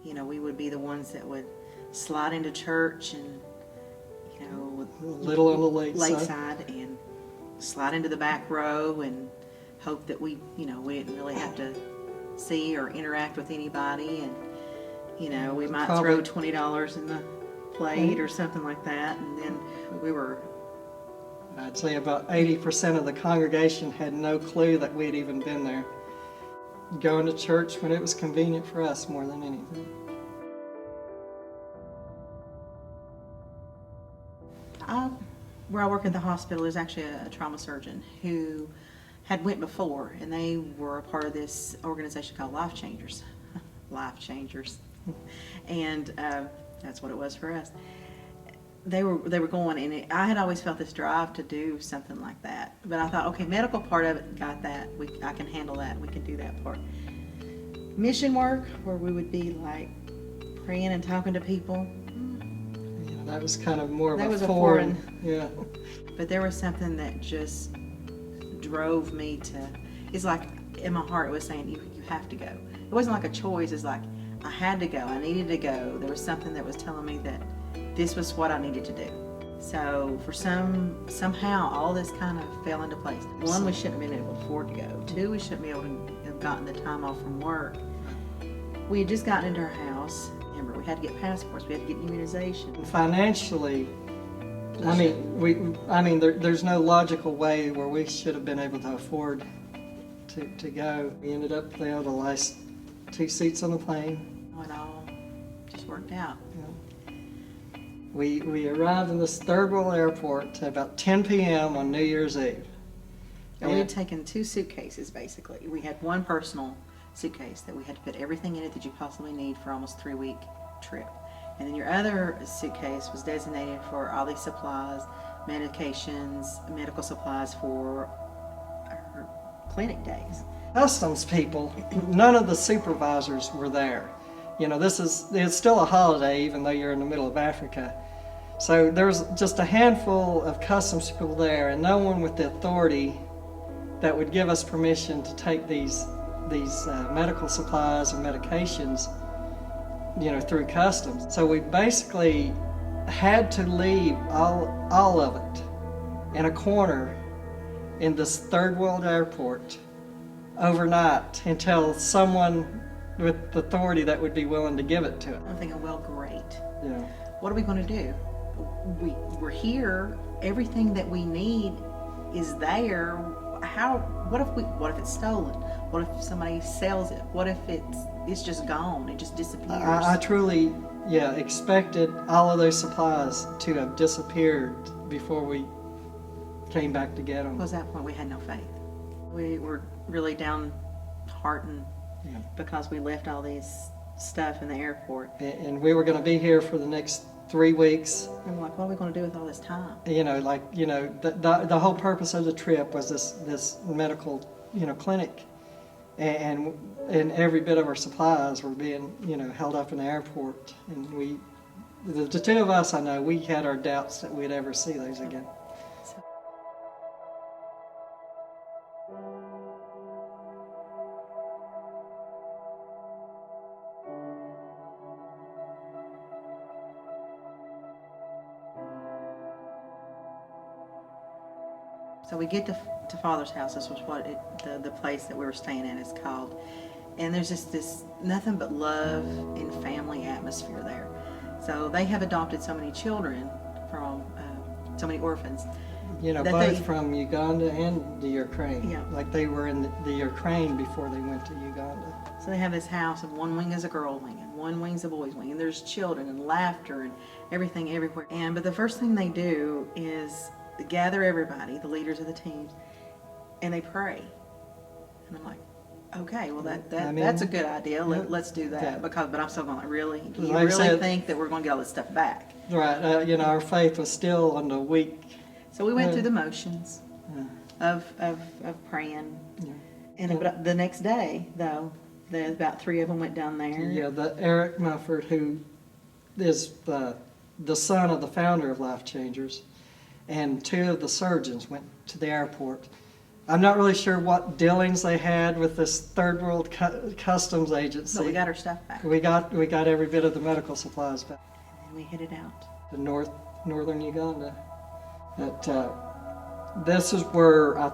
you know, we would be the ones that would slide into church and, you know, Little on the lakeside and slide into the back row and hope that we didn't really have to see or interact with anybody, and you know, we might throw $20 in the plate or something like that, and then we were. I'd say about 80% of the congregation had no clue that we'd even been there. Going to church when it was convenient for us more than anything. Where I work at the hospital is actually a trauma surgeon who had went before, and they were a part of this organization called Life Changers. Life Changers. And that's what it was for us. They were going, and I had always felt this drive to do something like that. But I thought, okay, medical part of it, got that. I can handle that. We can do that part. Mission work, where we would be like praying and talking to people. Yeah, that was kind of more of that was a foreign. Yeah. But there was something that just drove me to. It's like in my heart it was saying, you have to go. It wasn't like a choice. It's like I had to go. I needed to go. There was something that was telling me that this was what I needed to do. So for somehow all this kind of fell into place. One, we shouldn't have been able to afford to go. Two, we shouldn't be able to have gotten the time off from work. We had just gotten into our house. Remember, we had to get passports. We had to get immunization. Financially, there's no logical way where we should have been able to afford to go. We ended up the last 2 seats on the plane. It all just worked out. Yeah. We arrived in this Third World Airport at about 10 p.m. on New Year's Eve. And we had taken 2 suitcases, basically. We had one personal suitcase that we had to put everything in it that you possibly need for almost 3-week trip. And then your other suitcase was designated for all these supplies, medications, medical supplies for our clinic days. Customs people, none of the supervisors were there. You know, it's still a holiday even though you're in the middle of Africa. So there's just a handful of customs people there and no one with the authority that would give us permission to take these medical supplies and medications, you know, through customs. So we basically had to leave all of it in a corner in this Third World Airport overnight until someone with authority that would be willing to give it to us. I'm thinking, well, great. Yeah. What are we going to do? We're here. Everything that we need is there. What if it's stolen? What if somebody sells it? What if it's just gone? It just disappears. I truly, expected all of those supplies to have disappeared before we came back to get them. Because at that point we had no faith. We were really downhearted because we left all these stuff in the airport. And we were going to be here for the next 3 weeks. And we're like, what are we going to do with all this time? The whole purpose of the trip was this medical, clinic, and every bit of our supplies were being, held up in the airport. And the 2 of us, I know, we had our doubts that we'd ever see those again. So we get to Father's house. This was what the place that we were staying in is called. And there's just this nothing but love and family atmosphere there. So they have adopted so many children from so many orphans. Both from Uganda and the Ukraine. Yeah. Like they were in the Ukraine before they went to Uganda. So they have this house, and one wing is a girl wing, and one wing's a boy's wing, and there's children and laughter and everything everywhere. But the first thing they do is gather everybody, the leaders of the teams, and they pray. And I'm like, okay, well that's a good idea. Let's do that. Yeah. But I'm still going, really? Do you Like really think that we're going to get all this stuff back? Right. Our faith was still on the weak. So we went through the motions of praying. Yeah. But the next day, though, about 3 of them went down there. Yeah, Eric Mufford, who is the son of the founder of Life Changers, and 2 of the surgeons went to the airport I'm not really sure what dealings they had with this third world customs agency. But we got our stuff back. We got every bit of the medical supplies back. And then we headed out. To northern Uganda. But this is where I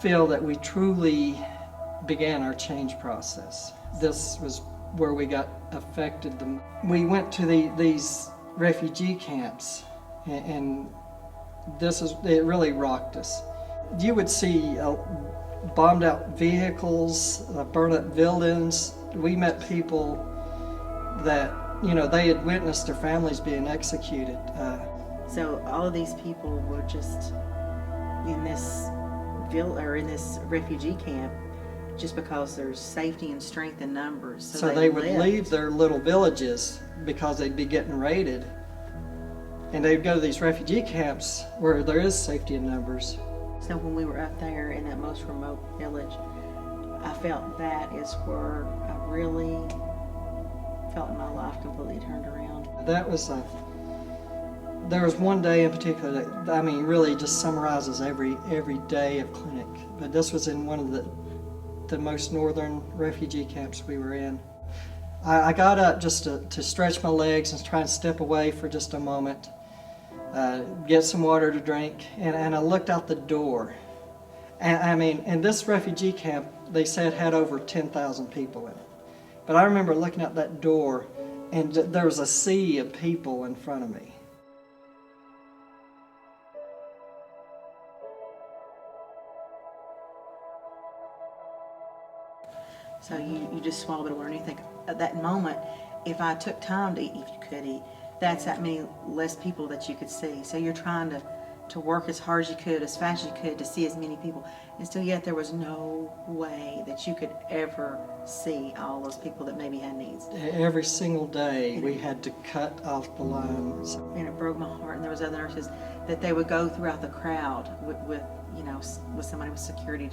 feel that we truly began our change process. This was where we got affected. We went to these refugee camps, and it really rocked us. You would see bombed out vehicles, burned up buildings. We met people that, they had witnessed their families being executed. So all of these people were just in this refugee camp just because there's safety and strength in numbers. So they would leave their little villages because they'd be getting raided. And they'd go to these refugee camps where there is safety in numbers. So when we were up there in that most remote village, I felt that is where I really felt my life completely turned around. There was one day in particular that, really just summarizes every day of clinic. But this was in one of the most northern refugee camps we were in. I got up just to stretch my legs and try and step away for just a moment, get some water to drink, and I looked out the door. And this refugee camp, they said, had over 10,000 people in it. But I remember looking out that door, and there was a sea of people in front of me. So you just swallow it water and you think, at that moment, if I took time to eat, if you could eat, that's that many less people that you could see. So you're trying to work as hard as you could, as fast as you could, to see as many people. And still yet there was no way that you could ever see all those people that maybe had needs. Every single day we had to cut off the lines. And it broke my heart. And there was other nurses that they would go throughout the crowd with somebody with security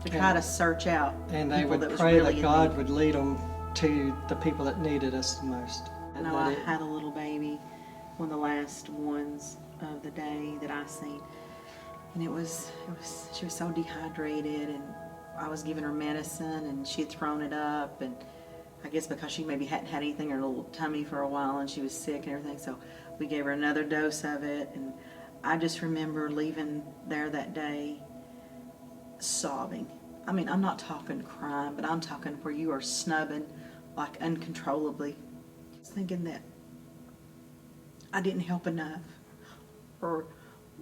to try to search out. And they would that pray really that God would lead them to the people that needed us the most. I know I had a little baby, one of the last ones of the day that I seen, and she was so dehydrated, and I was giving her medicine, and she had thrown it up, and I guess because she maybe hadn't had anything in her little tummy for a while, and she was sick and everything, so we gave her another dose of it. And I just remember leaving there that day sobbing. I mean, I'm not talking crying, but I'm talking where you are snubbing like uncontrollably. Thinking that I didn't help enough, or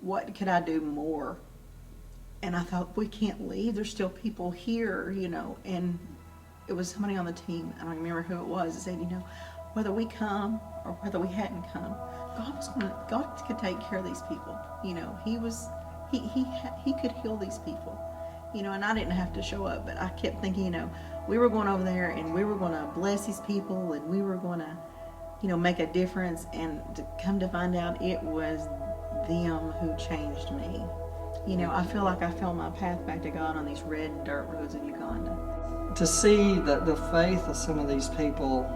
what could I do more? And I thought, we can't leave, there's still people here, and it was somebody on the team, I don't remember who it was, that said, whether we come or whether we hadn't come, God could take care of these people. He could heal these people. And I didn't have to show up, but I kept thinking, we were going over there and we were going to bless these people, and we were going to, make a difference. And to come to find out it was them who changed me. I feel like I found my path back to God on these red dirt roads of Uganda. To see the faith of some of these people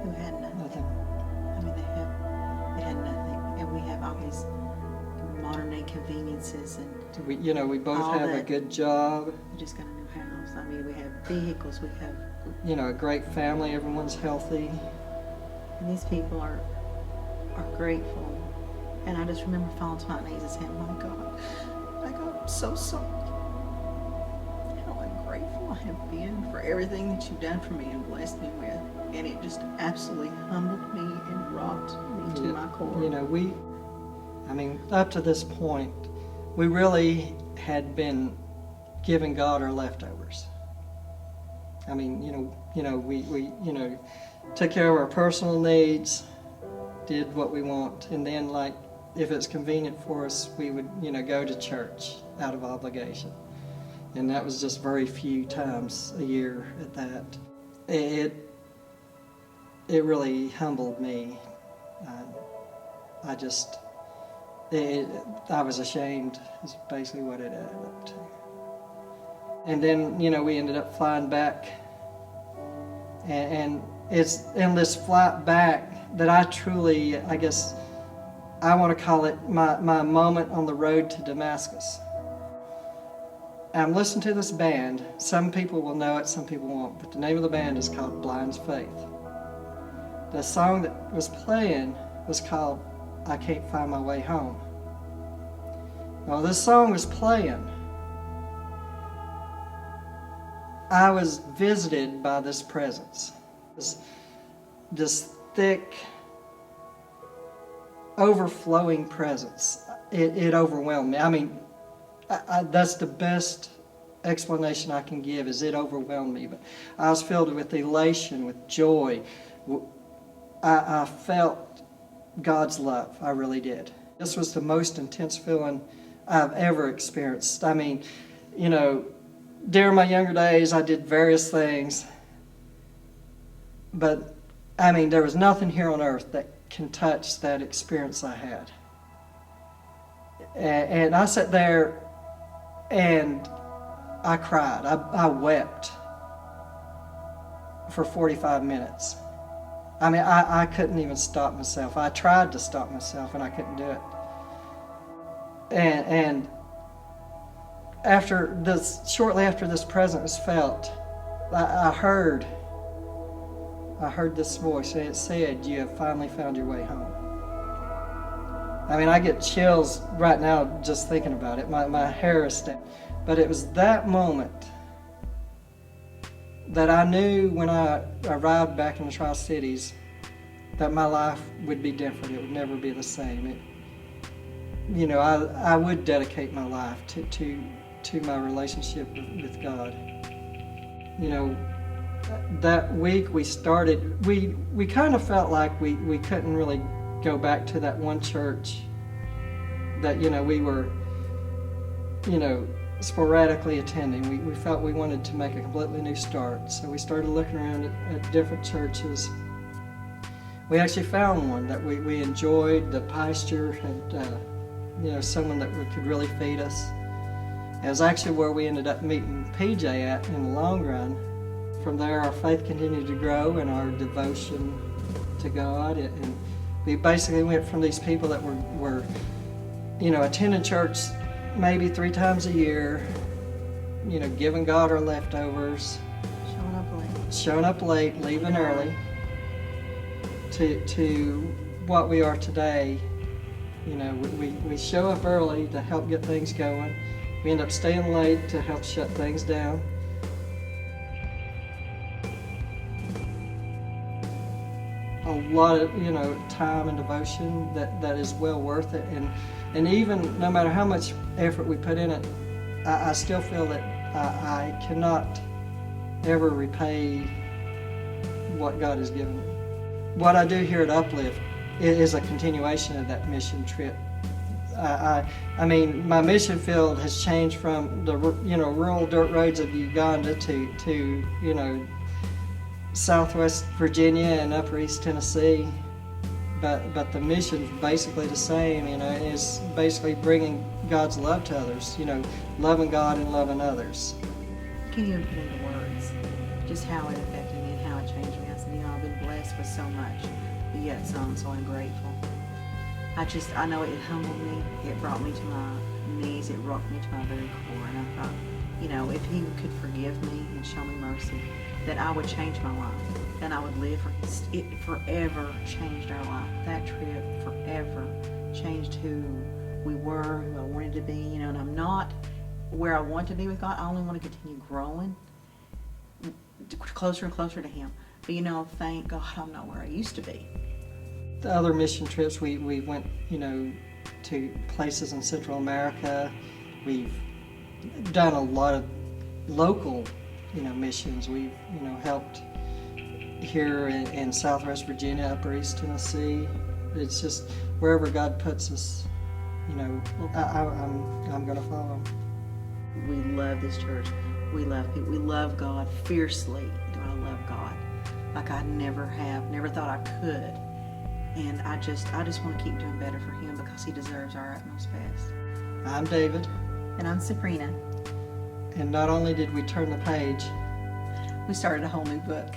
Who had nothing. I mean, they had nothing, and we have all these modern day conveniences, and we both have a good job. We just got a new house. I mean, we have vehicles. We have a great family. Everyone's healthy. And these people are grateful. And I just remember falling to my knees and saying, my God, I'm so sorry. How ungrateful I have been for everything that you've done for me and blessed me with. And it just absolutely humbled me and rocked me to my core. Up to this point, we really had been giving God our leftovers. We took care of our personal needs, did what we want, and then, if it's convenient for us, we would, go to church out of obligation. And that was just very few times a year at that. It really humbled me. I was ashamed, is basically what it added up to. And then, we ended up flying back. And it's in this flight back that I truly, I want to call it my moment on the road to Damascus. I'm listening to this band. Some people will know it, some people won't, but the name of the band is called Blind Faith. The song that was playing was called I Can't Find My Way Home. While this song was playing, I was visited by this presence, this thick, overflowing presence. It overwhelmed me. I mean, that's the best explanation I can give, is it overwhelmed me. But I was filled with elation, with joy. I felt God's love. I really did. This was the most intense feeling I've ever experienced. I mean, you know, during my younger days, I did various things. But, I mean, there was nothing here on earth that can touch that experience I had. And I sat there and I cried. I wept for 45 minutes. I mean, I couldn't even stop myself. I tried to stop myself and I couldn't do it. And after this, shortly after this presence was felt, I heard this voice, and it said, "You have finally found your way home." I mean, I get chills right now just thinking about it. My hair is standing. But it was that moment that I knew when I arrived back in the Tri-Cities that my life would be different. It would never be the same. You know, I would dedicate my life to my relationship with God. You know, that week we started, we kind of felt like we couldn't really go back to that one church that, you know, we were, you know, sporadically attending. We felt we wanted to make a completely new start. So we started looking around at different churches. We actually found one that we enjoyed. The pastor had, you know, someone that could really feed us. It was actually where we ended up meeting PJ at in the long run. From there, our faith continued to grow and our devotion to God. And we basically went from these people that were you know, attending church maybe 3 times a year, you know, giving God our leftovers, showing up late, leaving early, to what we are today. You know, we show up early to help get things going. We end up staying late to help shut things down. A lot of, you know, time and devotion that is well worth it. And even no matter how much effort we put in it, I still feel that I cannot ever repay what God has given me. What I do here at Uplift is a continuation of that mission trip. I mean, my mission field has changed from the, you know, rural dirt roads of Uganda to you know, Southwest Virginia and Upper East Tennessee. But the mission's basically the same, you know, is basically bringing God's love to others, you know, loving God and loving others. Can't even put into words just how it affected me and how it changed me. I said, you know, I've been blessed with so much, but yet some, so I'm grateful. I know it humbled me. It brought me to my knees. It rocked me to my very core. And I thought, you know, if He could forgive me and show me mercy, that I would change my life. Then I would live for His. It forever changed our life. That trip forever changed who we were, who I wanted to be, you know, and I'm not where I want to be with God. I only want to continue growing closer and closer to Him. But, you know, thank God I'm not where I used to be. The other mission trips, we went, you know, to places in Central America. We've done a lot of local, you know, missions. We've, you know, helped here in Southwest Virginia, Upper East Tennessee. It's just wherever God puts us, you know, I'm going to follow Him. We love this church. We love people. We love God fiercely. Do I love God like I never have, never thought I could. And I just want to keep doing better for Him because He deserves our utmost best. I'm David. And I'm Sabrina. And not only did we turn the page, we started a whole new book.